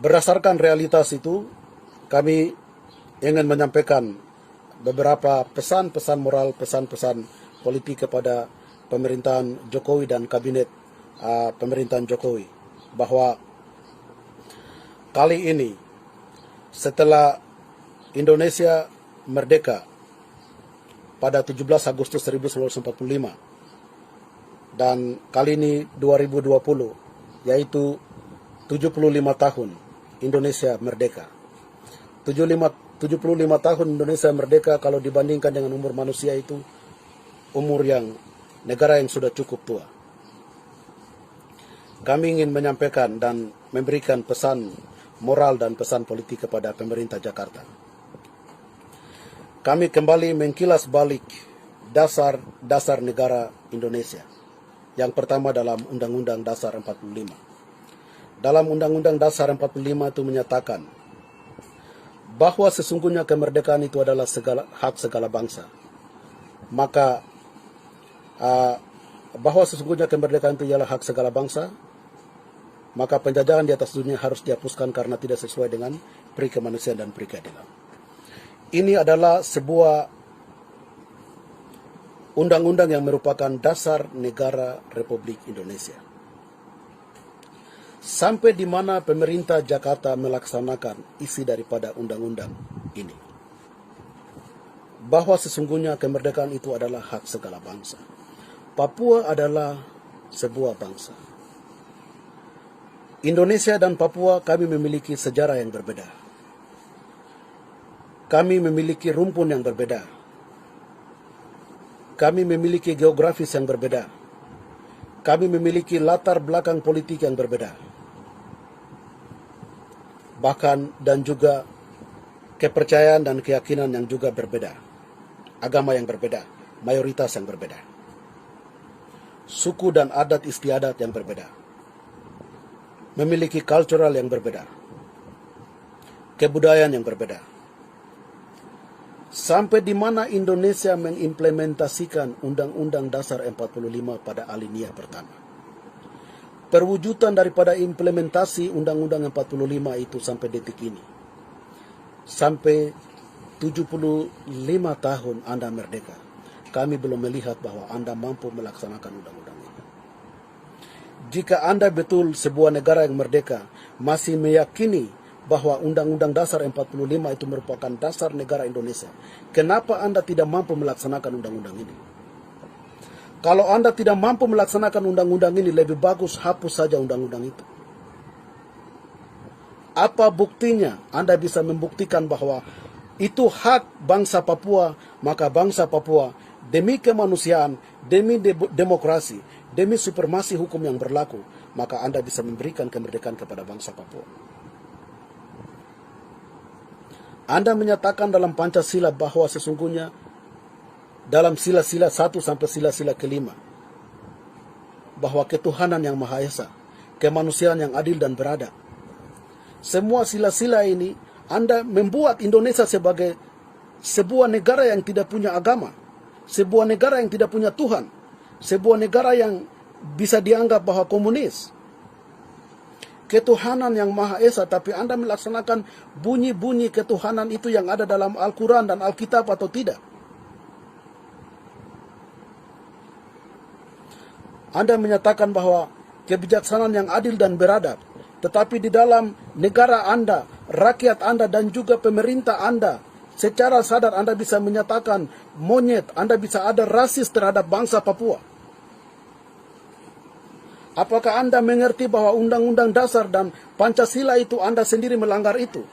Berdasarkan realitas itu, kami ingin menyampaikan beberapa pesan-pesan moral, pesan-pesan politik kepada pemerintahan Jokowi dan kabinet pemerintahan Jokowi, bahwa kali ini setelah Indonesia merdeka pada 17 Agustus 1945 dan kali ini 2020, yaitu 75 tahun Indonesia merdeka. 75 tahun Indonesia merdeka kalau dibandingkan dengan umur manusia itu umur yang negara yang sudah cukup tua. Kami ingin menyampaikan dan memberikan pesan moral dan pesan politik kepada pemerintah Jakarta. Kami kembali mengkilas balik dasar negara Indonesia. Yang pertama dalam Undang-Undang Dasar 45. Dalam Undang-Undang Dasar 45 itu menyatakan bahwa sesungguhnya kemerdekaan itu adalah hak segala bangsa. Maka bahwa sesungguhnya kemerdekaan itu adalah hak segala bangsa, maka penjajahan di atas dunia harus dihapuskan karena tidak sesuai dengan peri kemanusiaan dan peri keadilan. Ini adalah sebuah undang-undang yang merupakan dasar negara Republik Indonesia. Sampai di mana pemerintah Jakarta melaksanakan isi daripada undang-undang ini. Bahwa sesungguhnya kemerdekaan itu adalah hak segala bangsa. Papua adalah sebuah bangsa. Indonesia dan Papua kami memiliki sejarah yang berbeda. Kami memiliki rumpun yang berbeda. Kami memiliki geografis yang berbeda. Kami memiliki latar belakang politik yang berbeda. Bahkan dan juga kepercayaan dan keyakinan yang juga berbeda. Agama yang berbeda, mayoritas yang berbeda. Suku dan adat istiadat yang berbeda. Memiliki cultural yang berbeda. Kebudayaan yang berbeda. Sampai di mana Indonesia mengimplementasikan Undang-Undang Dasar 45 pada alinea pertama. Perwujudan daripada implementasi Undang-Undang 45 itu sampai detik ini. Sampai 75 tahun Anda merdeka. Kami belum melihat bahwa Anda mampu melaksanakan undang-undang ini. Jika Anda betul sebuah negara yang merdeka, masih meyakini bahwa Undang-Undang Dasar 45 itu merupakan dasar negara Indonesia, kenapa Anda tidak mampu melaksanakan undang-undang ini? Kalau Anda tidak mampu melaksanakan undang-undang ini, lebih bagus hapus saja undang-undang itu. Apa buktinya Anda bisa membuktikan bahwa itu hak bangsa Papua, maka bangsa Papua demi kemanusiaan, demi demokrasi, demi supremasi hukum yang berlaku, maka Anda bisa memberikan kemerdekaan kepada bangsa Papua. Anda menyatakan dalam Pancasila bahwa sesungguhnya dalam sila-sila 1 sampai sila-sila kelima, bahwa ketuhanan yang Maha Esa, kemanusiaan yang adil dan beradab. Semua sila-sila ini Anda membuat Indonesia sebagai sebuah negara yang tidak punya agama, sebuah negara yang tidak punya Tuhan, sebuah negara yang bisa dianggap bahwa komunis. Ketuhanan yang Maha Esa, tapi Anda melaksanakan bunyi-bunyi ketuhanan itu yang ada dalam Al-Quran dan Alkitab atau tidak? Anda menyatakan bahwa kebijaksanaan yang adil dan beradab, tetapi di dalam negara Anda, rakyat Anda dan juga pemerintah Anda, secara sadar Anda bisa menyatakan monyet, Anda bisa ada rasis terhadap bangsa Papua. Apakah Anda mengerti bahwa Undang-Undang Dasar dan Pancasila itu Anda sendiri melanggar itu?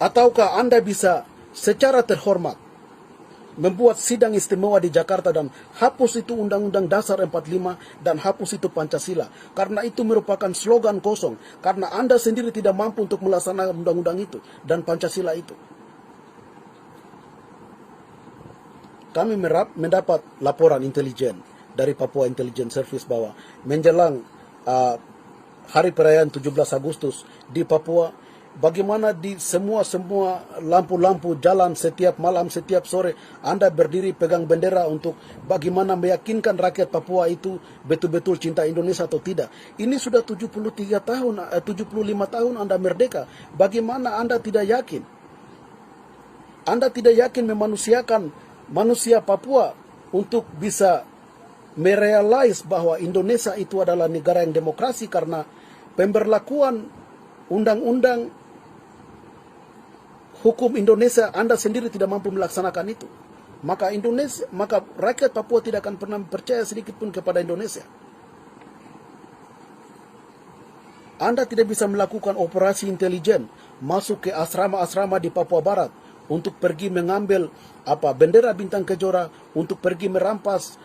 Ataukah Anda bisa secara terhormat membuat sidang istimewa di Jakarta dan hapus itu Undang-Undang Dasar 45 dan hapus itu Pancasila? Karena itu merupakan slogan kosong. Karena Anda sendiri tidak mampu untuk melaksanakan undang-undang itu dan Pancasila itu. Kami mendapat laporan intelijen dari Papua Intelligence Service bahwa menjelang hari perayaan 17 Agustus di Papua, Bagaimana di semua lampu-lampu jalan setiap malam, setiap sore Anda berdiri pegang bendera untuk bagaimana meyakinkan rakyat Papua itu betul-betul cinta Indonesia atau tidak. Ini sudah 75 tahun Anda merdeka. Bagaimana Anda tidak yakin? Anda tidak yakin memanusiakan manusia Papua untuk bisa merealize bahwa Indonesia itu adalah negara yang demokrasi karena pemberlakuan undang-undang hukum Indonesia Anda sendiri tidak mampu melaksanakan itu. Maka rakyat Papua tidak akan pernah percaya sedikit pun kepada Indonesia. Anda tidak bisa melakukan operasi intelijen masuk ke asrama-asrama di Papua Barat untuk pergi mengambil bendera bintang kejora, untuk pergi merampas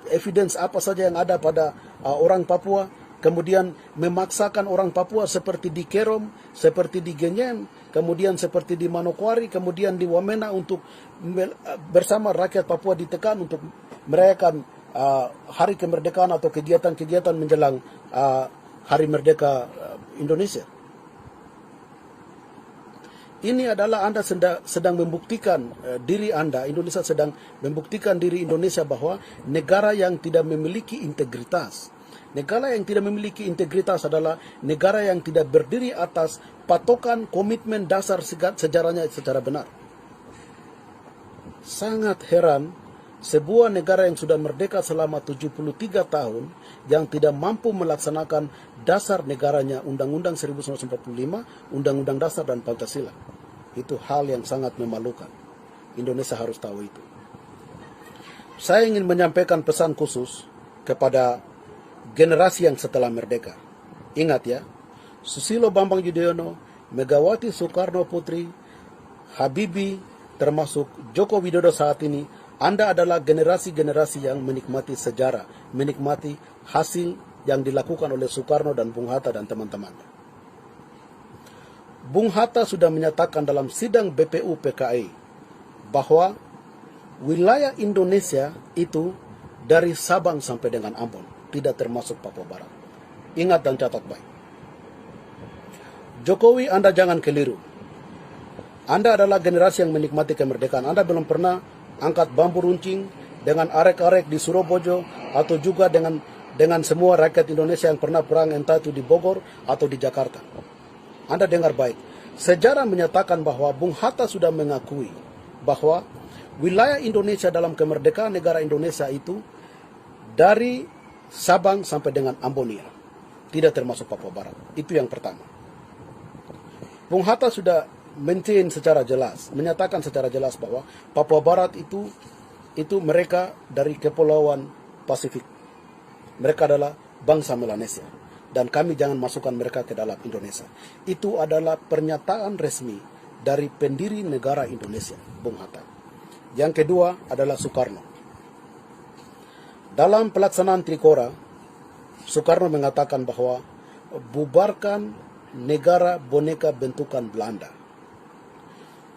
evidence apa saja yang ada pada orang Papua, kemudian memaksakan orang Papua seperti di Kerom, seperti di Genyem, kemudian seperti di Manokwari, kemudian di Wamena untuk bersama rakyat Papua ditekan untuk merayakan hari kemerdekaan atau kegiatan-kegiatan menjelang hari merdeka Indonesia. Ini adalah Anda sedang membuktikan diri Anda, Indonesia sedang membuktikan diri Indonesia bahwa negara yang tidak memiliki integritas. Negara yang tidak memiliki integritas adalah negara yang tidak berdiri atas patokan komitmen dasar sejarahnya secara benar. Sangat heran, sebuah negara yang sudah merdeka selama 73 tahun yang tidak mampu melaksanakan dasar negaranya, Undang-Undang 1945, Undang-Undang Dasar dan Pancasila. Itu hal yang sangat memalukan. Indonesia harus tahu itu. Saya ingin menyampaikan pesan khusus kepada generasi yang setelah merdeka. Ingat ya, Susilo Bambang Yudhoyono, Megawati Soekarno Putri, Habibie, termasuk Joko Widodo saat ini, Anda adalah generasi-generasi yang menikmati sejarah, menikmati hasil yang dilakukan oleh Soekarno dan Bung Hatta dan teman-temannya. Bung Hatta sudah menyatakan dalam sidang BPU PKI bahwa wilayah Indonesia itu dari Sabang sampai dengan Ambon, tidak termasuk Papua Barat. Ingat dan catat baik. Jokowi, Anda jangan keliru. Anda adalah generasi yang menikmati kemerdekaan. Anda belum pernah angkat bambu runcing dengan arek-arek di Surobojo atau juga dengan semua rakyat Indonesia yang pernah perang entah itu di Bogor atau di Jakarta. Anda dengar baik. Sejarah menyatakan bahwa Bung Hatta sudah mengakui bahwa wilayah Indonesia dalam kemerdekaan negara Indonesia itu dari Sabang sampai dengan Ambonia, tidak termasuk Papua Barat. Itu yang pertama. Bung Hatta sudah menyatakan secara jelas bahwa Papua Barat itu mereka dari Kepulauan Pasifik. Mereka adalah bangsa Melanesia. Dan kami jangan masukkan mereka ke dalam Indonesia. Itu adalah pernyataan resmi dari pendiri negara Indonesia, Bung Hatta. Yang kedua adalah Soekarno. Dalam pelaksanaan Trikora, Soekarno mengatakan bahwa bubarkan negara boneka bentukan Belanda.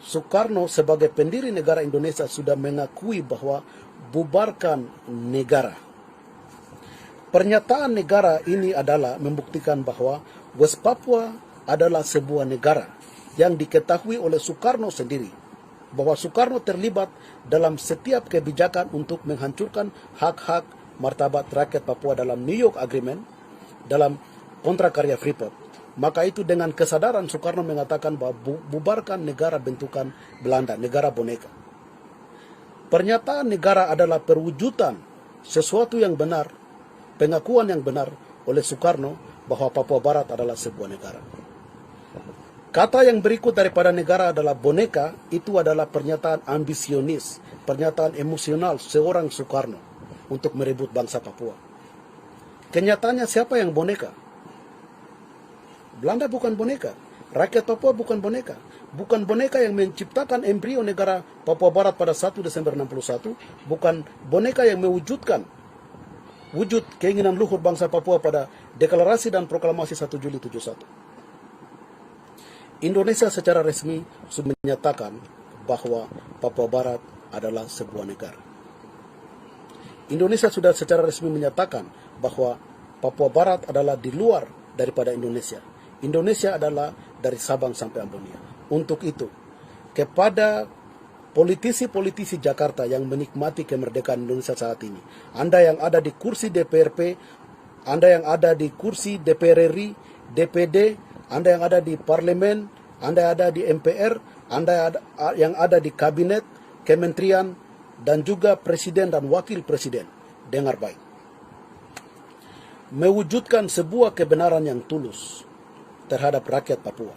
Soekarno sebagai pendiri negara Indonesia sudah mengakui bahwa bubarkan negara. Pernyataan negara ini adalah membuktikan bahwa West Papua adalah sebuah negara yang diketahui oleh Soekarno sendiri. Bahwa Soekarno terlibat dalam setiap kebijakan untuk menghancurkan hak-hak martabat rakyat Papua dalam New York Agreement, dalam kontrak karya Freeport. Maka itu dengan kesadaran Soekarno mengatakan bahwa bubarkan negara bentukan Belanda, negara boneka. Pernyataan negara adalah perwujudan sesuatu yang benar, pengakuan yang benar oleh Soekarno bahwa Papua Barat adalah sebuah negara. Kata yang berikut daripada negara adalah boneka, itu adalah pernyataan ambisionis, pernyataan emosional seorang Soekarno untuk merebut bangsa Papua. Kenyataannya siapa yang boneka? Belanda bukan boneka. Rakyat Papua bukan boneka. Bukan boneka yang menciptakan embrio negara Papua Barat pada 1 Desember 61. Bukan boneka yang mewujudkan wujud keinginan luhur bangsa Papua pada deklarasi dan proklamasi 1 Juli 71. Indonesia secara resmi sudah menyatakan bahwa Papua Barat adalah sebuah negara. Indonesia sudah secara resmi menyatakan bahwa Papua Barat adalah di luar daripada Indonesia. Indonesia adalah dari Sabang sampai Ambonia. Untuk itu, kepada politisi-politisi Jakarta yang menikmati kemerdekaan Indonesia saat ini, Anda yang ada di kursi DPRP, Anda yang ada di kursi DPR RI, DPD, Anda yang ada di parlemen, Anda yang ada di MPR, Anda yang ada di kabinet, kementerian, dan juga presiden dan wakil presiden, dengar baik. Mewujudkan sebuah kebenaran yang tulus terhadap rakyat Papua,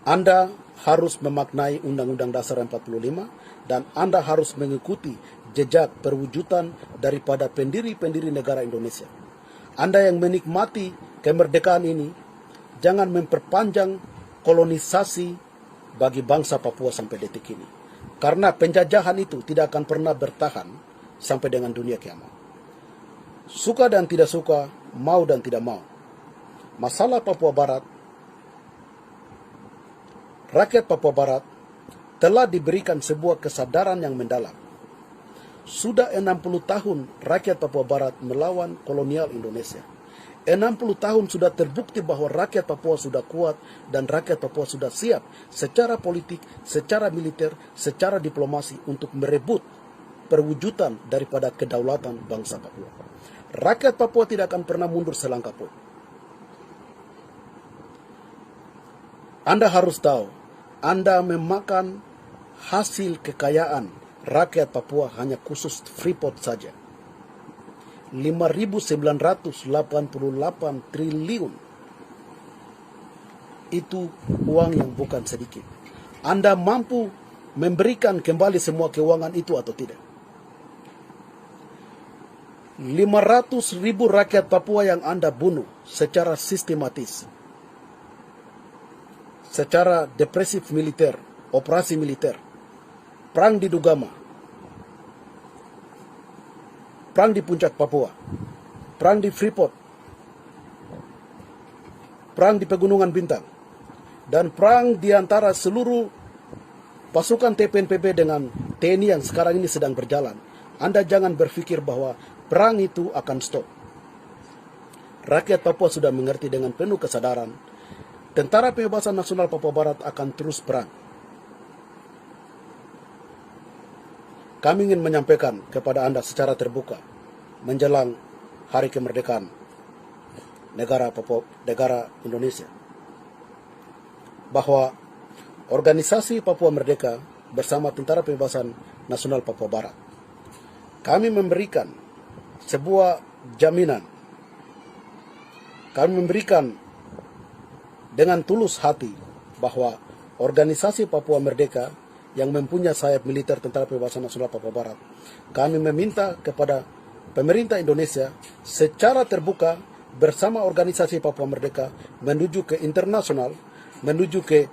Anda harus memaknai Undang-Undang Dasar 45 dan Anda harus mengikuti jejak perwujudan daripada pendiri-pendiri negara Indonesia. Anda yang menikmati kemerdekaan ini, jangan memperpanjang kolonisasi bagi bangsa Papua sampai detik ini. Karena penjajahan itu tidak akan pernah bertahan sampai dengan dunia kiamat. Suka dan tidak suka, mau dan tidak mau. Masalah Papua Barat, rakyat Papua Barat telah diberikan sebuah kesadaran yang mendalam. Sudah 60 tahun rakyat Papua Barat melawan kolonial Indonesia. 60 tahun sudah terbukti bahwa rakyat Papua sudah kuat dan rakyat Papua sudah siap secara politik, secara militer, secara diplomasi untuk merebut perwujudan daripada kedaulatan bangsa Papua. Rakyat Papua tidak akan pernah mundur selangkah pun. Anda harus tahu, Anda memakan hasil kekayaan rakyat Papua hanya khusus Freeport saja. 5.988 triliun. Itu uang yang bukan sedikit. Anda mampu memberikan kembali semua keuangan itu atau tidak? 500.000 rakyat Papua yang Anda bunuh secara sistematis, secara depresif militer, operasi militer, perang di Dugama, perang di Puncak Papua, perang di Freeport, perang di Pegunungan Bintang, dan perang di antara seluruh pasukan TPNPB dengan TNI yang sekarang ini sedang berjalan. Anda jangan berpikir bahwa perang itu akan stop. Rakyat Papua sudah mengerti dengan penuh kesadaran, Tentara Pembebasan Nasional Papua Barat akan terus perang. Kami ingin menyampaikan kepada Anda secara terbuka menjelang hari kemerdekaan negara Indonesia bahwa organisasi Papua Merdeka bersama Tentara Pembebasan Nasional Papua Barat, kami memberikan sebuah jaminan, kami memberikan dengan tulus hati bahwa organisasi Papua Merdeka yang mempunyai sayap militer Tentara Pembebasan Nasional Papua Barat, kami meminta kepada pemerintah Indonesia secara terbuka bersama organisasi Papua Merdeka menuju ke internasional, menuju ke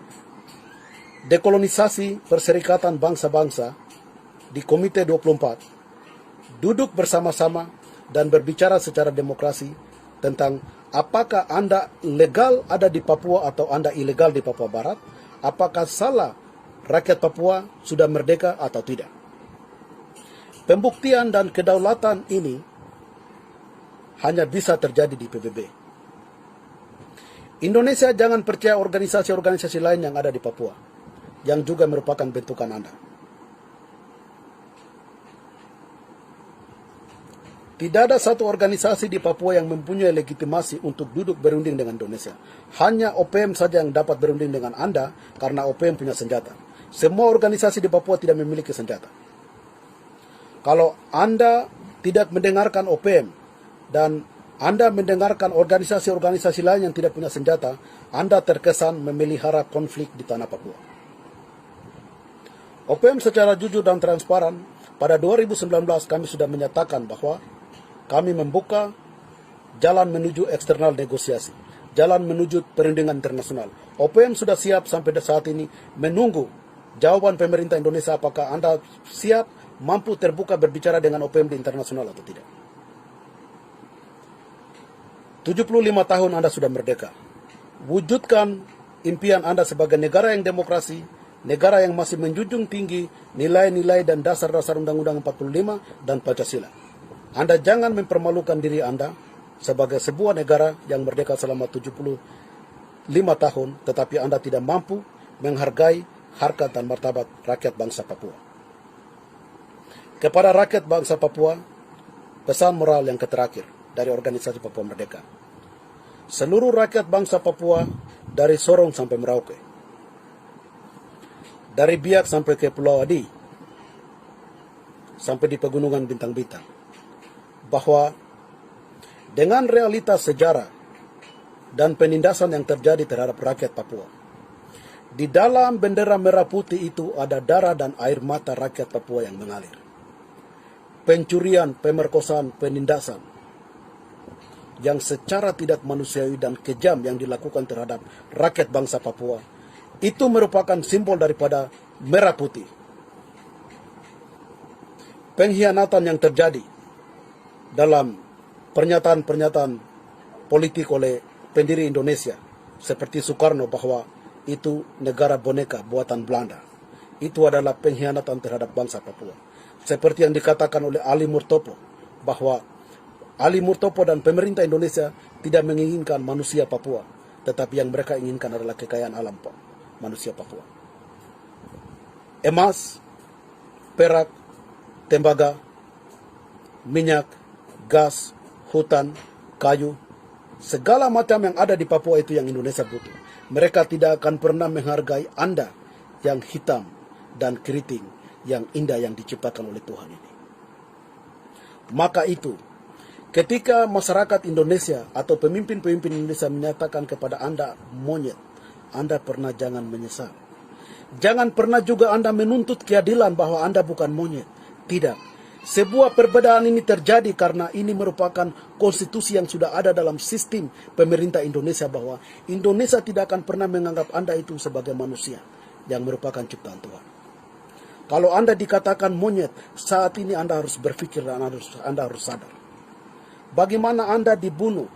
dekolonisasi Perserikatan Bangsa-Bangsa di Komite 24, duduk bersama-sama dan berbicara secara demokrasi tentang apakah Anda legal ada di Papua atau Anda ilegal di Papua Barat, apakah salah rakyat Papua sudah merdeka atau tidak. Pembuktian dan kedaulatan ini hanya bisa terjadi di PBB. Indonesia jangan percaya organisasi-organisasi lain yang ada di Papua, yang juga merupakan bentukan Anda. Tidak ada satu organisasi di Papua yang mempunyai legitimasi untuk duduk berunding dengan Indonesia. Hanya OPM saja yang dapat berunding dengan Anda karena OPM punya senjata. Semua organisasi di Papua tidak memiliki senjata. Kalau Anda tidak mendengarkan OPM dan Anda mendengarkan organisasi-organisasi lain yang tidak punya senjata, Anda terkesan memelihara konflik di tanah Papua. OPM secara jujur dan transparan pada 2019 kami sudah menyatakan bahwa kami membuka jalan menuju eksternal negosiasi, jalan menuju perundingan internasional. OPM sudah siap sampai saat ini menunggu jawaban pemerintah Indonesia apakah Anda siap, mampu terbuka berbicara dengan OPM di internasional atau tidak. 75 tahun Anda sudah merdeka. Wujudkan impian Anda sebagai negara yang demokrasi, negara yang masih menjunjung tinggi nilai-nilai dan dasar-dasar Undang-Undang 45 dan Pancasila. Anda jangan mempermalukan diri Anda sebagai sebuah negara yang merdeka selama 75 tahun, tetapi Anda tidak mampu menghargai harkat dan martabat rakyat bangsa Papua. Kepada rakyat bangsa Papua, pesan moral yang terakhir dari organisasi Papua Merdeka. Seluruh rakyat bangsa Papua, dari Sorong sampai Merauke, dari Biak sampai ke Pulau Adi, sampai di Pegunungan Bintang-Bintang, bahwa dengan realitas sejarah dan penindasan yang terjadi terhadap rakyat Papua, di dalam bendera merah putih itu ada darah dan air mata rakyat Papua yang mengalir. Pencurian, pemerkosaan, penindasan yang secara tidak manusiawi dan kejam yang dilakukan terhadap rakyat bangsa Papua, itu merupakan simbol daripada merah putih. Pengkhianatan yang terjadi dalam pernyataan-pernyataan politik oleh pendiri Indonesia seperti Soekarno bahwa itu negara boneka buatan Belanda, itu adalah pengkhianatan terhadap bangsa Papua. Seperti yang dikatakan oleh Ali Murtopo, bahwa Ali Murtopo dan pemerintah Indonesia tidak menginginkan manusia Papua, tetapi yang mereka inginkan adalah kekayaan alam manusia Papua. Emas, perak, tembaga, minyak, gas, hutan, kayu, segala macam yang ada di Papua itu yang Indonesia butuh. Mereka tidak akan pernah menghargai Anda yang hitam dan keriting, yang indah yang diciptakan oleh Tuhan ini. Maka itu, ketika masyarakat Indonesia atau pemimpin-pemimpin Indonesia menyatakan kepada Anda monyet, Anda pernah jangan menyesal. Jangan pernah juga Anda menuntut keadilan bahwa Anda bukan monyet. Tidak. Sebuah perbedaan ini terjadi karena ini merupakan konstitusi yang sudah ada dalam sistem pemerintah Indonesia, bahwa Indonesia tidak akan pernah menganggap Anda itu sebagai manusia yang merupakan ciptaan Tuhan. Kalau Anda dikatakan monyet, saat ini Anda harus berpikir dan Anda harus sadar. Bagaimana Anda dibunuh,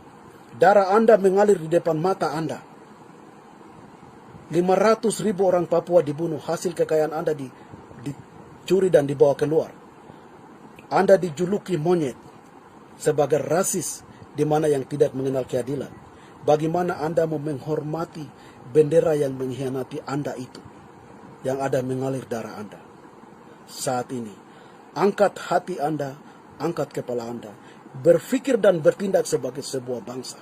darah Anda mengalir di depan mata Anda. 500.000 orang Papua dibunuh, hasil kekayaan Anda dicuri dan dibawa keluar. Anda dijuluki monyet sebagai rasis di mana yang tidak mengenal keadilan. Bagaimana Anda mau menghormati bendera yang mengkhianati Anda itu, yang ada mengalir darah Anda? Saat ini, angkat hati Anda, angkat kepala Anda, berpikir dan bertindak sebagai sebuah bangsa.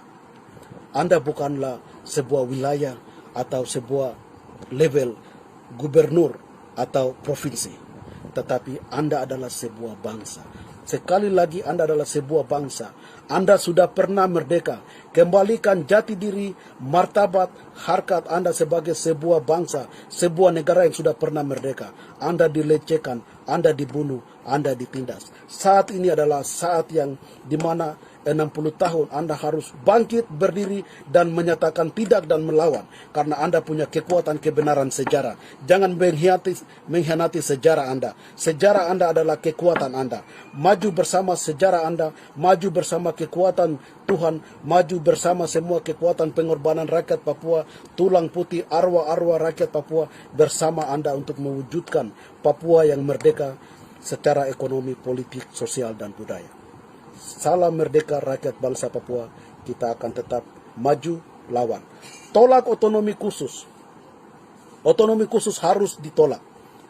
Anda bukanlah sebuah wilayah atau sebuah level gubernur atau provinsi, tetapi Anda adalah sebuah bangsa. Sekali lagi, Anda adalah sebuah bangsa. Anda sudah pernah merdeka. Kembalikan jati diri, martabat, harkat Anda sebagai sebuah bangsa, sebuah negara yang sudah pernah merdeka. Anda dilecehkan, Anda dibunuh, Anda ditindas. Saat ini adalah saat yang dimana 60 tahun Anda harus bangkit, berdiri, dan menyatakan tidak dan melawan. Karena Anda punya kekuatan kebenaran sejarah. Jangan mengkhianati sejarah Anda. Sejarah Anda adalah kekuatan Anda. Maju bersama sejarah Anda, maju bersama kekuatan Tuhan, maju bersama semua kekuatan pengorbanan rakyat Papua, tulang putih arwah-arwah rakyat Papua bersama Anda untuk mewujudkan Papua yang merdeka secara ekonomi, politik, sosial, dan budaya. Salam merdeka rakyat bangsa Papua. Kita akan tetap maju lawan. Tolak otonomi khusus. Otonomi khusus harus ditolak.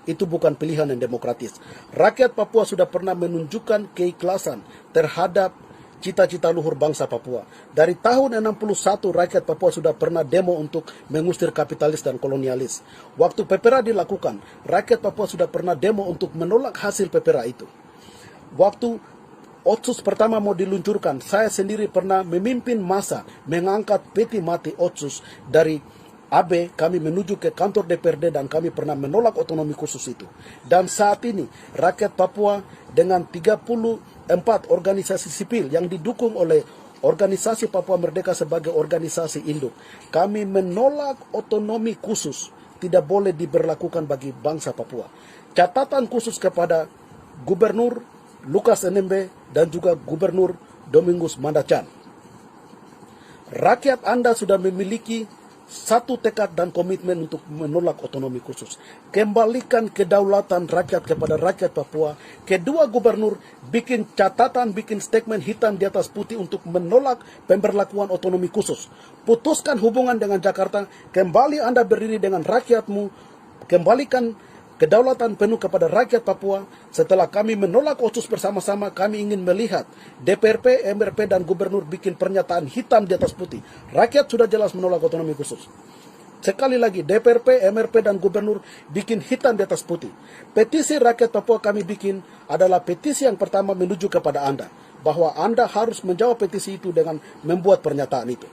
Itu bukan pilihan yang demokratis. Rakyat Papua sudah pernah menunjukkan keikhlasan terhadap cita-cita luhur bangsa Papua. Dari tahun 61 rakyat Papua sudah pernah demo untuk mengusir kapitalis dan kolonialis. Waktu PPRA dilakukan, rakyat Papua sudah pernah demo untuk menolak hasil PPRA itu. Waktu Otsus pertama mau diluncurkan, saya sendiri pernah memimpin masa mengangkat peti mati Otsus dari AB, kami menuju ke kantor DPRD dan kami pernah menolak otonomi khusus itu. Dan saat ini rakyat Papua dengan 34 organisasi sipil yang didukung oleh organisasi Papua Merdeka sebagai organisasi induk, kami menolak otonomi khusus, tidak boleh diberlakukan bagi bangsa Papua. Catatan khusus kepada Gubernur Lukas NMB dan juga Gubernur Domingus Mandacan. Rakyat Anda sudah memiliki satu tekad dan komitmen untuk menolak otonomi khusus. Kembalikan kedaulatan rakyat kepada rakyat Papua. Kedua gubernur bikin catatan, bikin statement hitam di atas putih untuk menolak pemberlakuan otonomi khusus. Putuskan hubungan dengan Jakarta, kembali Anda berdiri dengan rakyatmu, kembalikan kedaulatan penuh kepada rakyat Papua. Setelah kami menolak OCUS bersama-sama, kami ingin melihat DPRP, MRP, dan gubernur bikin pernyataan hitam di atas putih. Rakyat sudah jelas menolak otonomi khusus. Sekali lagi, DPRP, MRP, dan gubernur bikin hitam di atas putih. Petisi rakyat Papua kami bikin adalah petisi yang pertama menuju kepada Anda, bahwa Anda harus menjawab petisi itu dengan membuat pernyataan itu.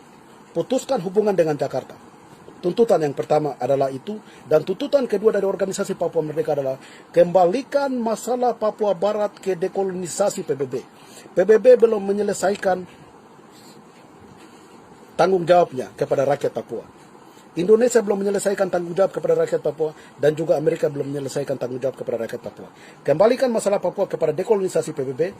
Putuskan hubungan dengan Jakarta. Tuntutan yang pertama adalah itu, dan tuntutan kedua dari organisasi Papua Merdeka adalah kembalikan masalah Papua Barat ke dekolonisasi PBB. PBB belum menyelesaikan tanggung jawabnya kepada rakyat Papua. Indonesia belum menyelesaikan tanggung jawab kepada rakyat Papua, dan juga Amerika belum menyelesaikan tanggung jawab kepada rakyat Papua. Kembalikan masalah Papua kepada dekolonisasi PBB,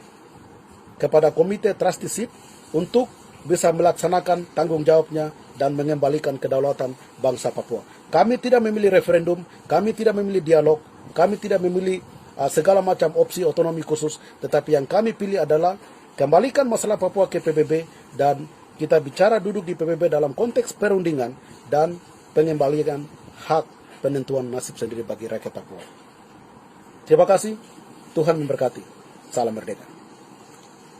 kepada Komite Trusteeship untuk bisa melaksanakan tanggung jawabnya dan mengembalikan kedaulatan bangsa Papua. Kami tidak memilih referendum, kami tidak memilih dialog, kami tidak memilih segala macam opsi otonomi khusus, tetapi yang kami pilih adalah kembalikan masalah Papua ke PBB, dan kita bicara duduk di PBB dalam konteks perundingan dan pengembalian hak penentuan nasib sendiri bagi rakyat Papua. Terima kasih, Tuhan memberkati. Salam merdeka.